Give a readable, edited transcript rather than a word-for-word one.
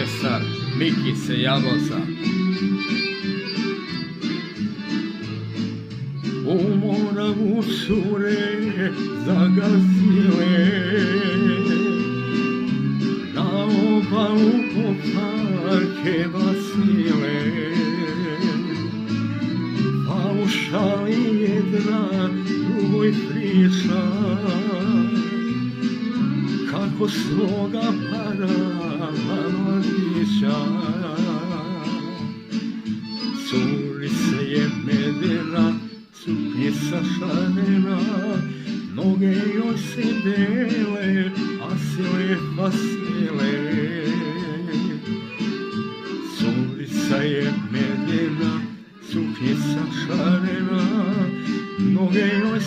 orkestar Mikice Jablonca. U Moravu cure zagazile, na obalu koparke basile, a u šali jedna drugoj priča, kako svoga para mladića. Curice je medena, cupnica šarena, noge joj se dele, a se lepa sile. Curica je medena, cupnica šarena, noge joj se